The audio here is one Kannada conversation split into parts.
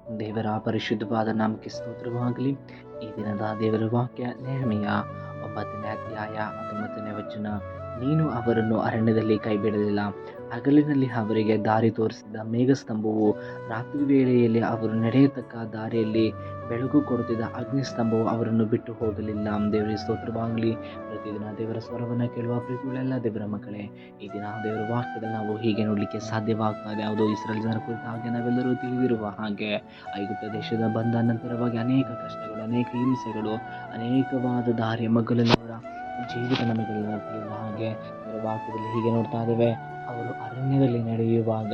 ದೇವರ ಪರಿಶುದ್ಧವಾದ ನಾಮಕ್ಕೆ ಸ್ತೋತ್ರವಾಗಲಿ. ಈ ದಿನದ ದೇವರ ವಾಕ್ಯ ನೆಹೆಮೀಯ 9ನೇ ಅಧ್ಯಾಯ 19ನೇ ವಚನ. ನೀನು ಅವರನ್ನು ಅರಣ್ಯದಲ್ಲಿ ಕೈಬಿಡಲಿಲ್ಲ, ಹಗಲಿನಲ್ಲಿ ಅವರಿಗೆ ದಾರಿ ತೋರಿಸಿದ ಮೇಘಸ್ತಂಭವು, ರಾತ್ರಿ ವೇಳೆಯಲ್ಲಿ ಅವರು ನಡೆಯತಕ್ಕ ದಾರಿಯಲ್ಲಿ ಬೆಳಕು ಕೊಡುತ್ತಿದ್ದ ಅಗ್ನಿಸ್ತಂಭವು ಅವರನ್ನು ಬಿಟ್ಟು ಹೋಗಲಿಲ್ಲ. ದೇವರಿಗೆ ಸ್ತೋತ್ರವಾಗಲಿ. ಪ್ರತಿದಿನ ದೇವರ ಸ್ವರವನ್ನು ಕೇಳುವ ಪ್ರೀತಿಗಳೆಲ್ಲ ದೇವರ ಮಕ್ಕಳೇ, ಈ ದಿನ ದೇವರ ವಾಕ್ಯದಲ್ಲಿ ನಾವು ಹೀಗೆ ನೋಡಲಿಕ್ಕೆ ಸಾಧ್ಯವಾಗ್ತಾ ಇದೆ. ಯಾವುದೋ ಇಸ್ರಾಯೇಲ್ ಜನರ ಕುರಿತಾಗಿ ನಾವೆಲ್ಲರೂ ತಿಳಿದಿರುವ ಹಾಗೆ ಐಗುಪ್ತ ದೇಶದ ಬಂದ ನಂತರವಾಗಿ ಅನೇಕ ಕಷ್ಟಗಳು, ಅನೇಕ ಹಿಂಸೆಗಳು, ಅನೇಕವಾದ ದಾರಿಯ ಮಗ್ಗುಲಲ್ಲಿ ಅವರ ಜೀವಿತ ನಮಗೆಲ್ಲ ತಿಳಿದ ಹಾಗೆ ಅವರ ವಾಕ್ಯದಲ್ಲಿ ಹೀಗೆ ನೋಡ್ತಾ ಇದ್ದೇವೆ. ಅವರು ಅರಣ್ಯದಲ್ಲಿ ನಡೆಯುವಾಗ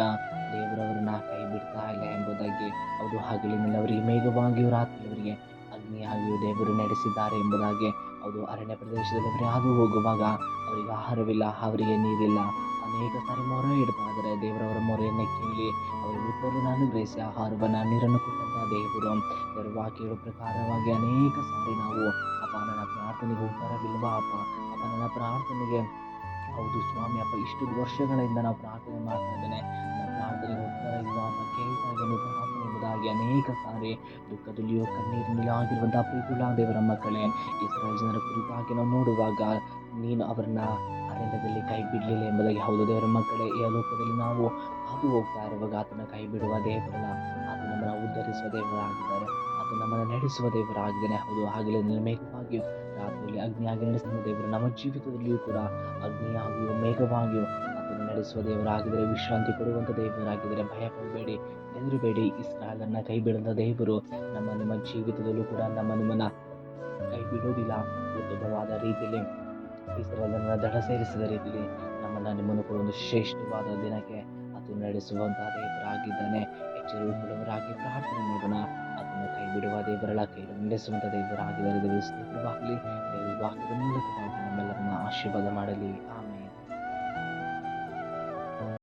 ದೇವರವರನ್ನ ಕೈ ಬಿಡ್ತಾ ಇಲ್ಲ ಎಂಬುದಾಗಿ. ಅವರು ಹಗಲಿನಲ್ಲಿ ಅವರಿಗೆ ಮೇಘವಾಗಿಯೂ ರಾತ್ರಿ ಅವರಿಗೆ ಅಗ್ನಿಯಾಗಿಯೂ ದೇವರು ನಡೆಸಿದ್ದಾರೆ ಎಂಬುದಾಗಿ. ಅವರು ಅರಣ್ಯ ಪ್ರದೇಶದಲ್ಲಿ ಅವರು ಹಾದು ಹೋಗುವಾಗ ಅವರಿಗೆ ಆಹಾರವಿಲ್ಲ, ಅವರಿಗೆ ನೀರಿಲ್ಲ. ಅನೇಕ ಸಾರಿ ಮೊರೆ ಇಡ್ತಾ ಇದ್ದಾರೆ. ದೇವರವರ ಮೊರೆಯನ್ನು ಕೇಳಿ ಅವರಿಗೆ ಉತ್ತರವನ್ನು ಅನುಗ್ರಹಿಸಿ ಆಹಾರವನ್ನು ನೀರನ್ನು ಕೊಟ್ಟಂತಹ ದೇವರು. ದೇವರ ವಾಕ್ಯಗಳ ಪ್ರಕಾರವಾಗಿ ಅನೇಕ ಸಾರಿ ನಾವು ಅಪ್ಪ ನನ್ನ ಪ್ರಾರ್ಥನೆಗೆ ಉತ್ತರವಿಲ್ವಾ ಅಪ್ಪ, ಅಪ್ಪ ನನ್ನ ಪ್ರಾರ್ಥನೆಗೆ ಹೌದು ಸ್ವಾಮಿ ಅಪ್ಪ, ಇಷ್ಟು ವರ್ಷಗಳಿಂದ ನಾವು ಪ್ರಾರ್ಥನೆ ಮಾಡ್ತಾ ಇದ್ದೇನೆ, ನನ್ನ ಪ್ರಾರ್ಥನೆಗೆ ಉತ್ತರ ಇಲ್ವಾ ಅಪ್ಪ, ಕೇಳ್ತಾ ಇದ್ದೇನೆ ಪ್ರಾರ್ಥನೆ ಎಂಬುದಾಗಿ ಅನೇಕ ಸಾರಿ ದುಃಖದಲ್ಲಿಯೂ ಕಣ್ಣೀರಿನಲ್ಲಿ ಆಗಿರುವಂತಹ ಪ್ರೀತಿಯುಳ್ಳ ದೇವರ ಮಕ್ಕಳೇ, ಇಸ್ರಾಯೇಲ್ ಜನರ ಕುರಿತಾಗಿ ನಾವು ನೋಡುವಾಗ ನೀನು ಅವರನ್ನ ಅರಣ್ಯದಲ್ಲಿ ಕೈ ಬಿಡಲಿಲ್ಲ ಎಂಬುದಾಗಿ. ಹೌದು ದೇವರ ಮಕ್ಕಳೇ, ಈ ಲೋಕದಲ್ಲಿ ನಾವು ಹಾದು ಹೋಗ್ತಾ ಇರುವಾಗ ಆತನ ಕೈ ಬಿಡುವ ದೇವರಲ್ಲ, ಆತ ನಮ್ಮನ್ನು ಉದ್ಧರಿಸುವ ದೇವರಾಗಿದ್ದಾರೆ, ಆತ ನಮ್ಮನ್ನು ನಡೆಸುವ ದೇವರಾಗಿದ್ದಾನೆ. ಹೌದು, ಆಗಲೇ ಮೇಘವಾಗಿಯೂ ರಾತ್ರಿಯಲ್ಲಿ ಅಗ್ನಿಯಾಗಿ ನಡೆಸಿದ ದೇವರು ನಮ್ಮ ಜೀವಿತದಲ್ಲಿಯೂ ಕೂಡ ಅಗ್ನಿಯಾಗಿಯೂ ಮೇಘವಾಗಿಯೂ ಆತನು ನಡೆಸುವ ದೇವರಾಗಿದ್ದರೆ, ವಿಶ್ರಾಂತಿ ಕೊಡುವಂಥ ದೇವರಾಗಿದ್ದರೆ, ಭಯ ಪಡಬೇಡಿ, ಹೆದರಬೇಡಿ. ಇಸ್ರಾಯೇಲನ್ನ ಕೈ ಬಿಡದ ದೇವರು ನಿಮ್ಮ ಜೀವಿತದಲ್ಲೂ ಕೂಡ ನಿಮ್ಮನ್ನ ಕೈ ಬಿಡೋದಿಲ್ಲ. ಉತ್ತಮವಾದ ರೀತಿಯಲ್ಲಿ ಇಸ್ರಾಯೇಲನ್ನ ದಡ ಸೇರಿಸಿದ ರೀತಿಯಲ್ಲಿ ನಿಮ್ಮನ್ನು ಕೂಡ ಒಂದು ಶ್ರೇಷ್ಠವಾದ ದಿನಕ್ಕೆ ಆತನು ನಡೆಸುವಂತಹ ದೇವರಾಗಿದ್ದಾನೆ. ಎಚ್ಚರಿಕೊಳ್ಳುವವರಾಗಿ ಪ್ರಾರ್ಥನೆ ಮಾಡೋಣ. ಆತನು ಕೈ ಬಿಡುವ ದೇವರಲ್ಲ, ಕೈ ನಡೆಸುವಂಥ ದೇವರಾಗಿದ್ದಾರೆ. ದೇವರ ಸ್ತೋತ್ರವಾಗಲಿ. ದೇವರ ವಾಕ್ಯದ ಮೂಲಕವಾಗಿ ನಮ್ಮೆಲ್ಲರನ್ನ ಆಶೀರ್ವಾದ ಮಾಡಲಿ. ಆಮೆನ್.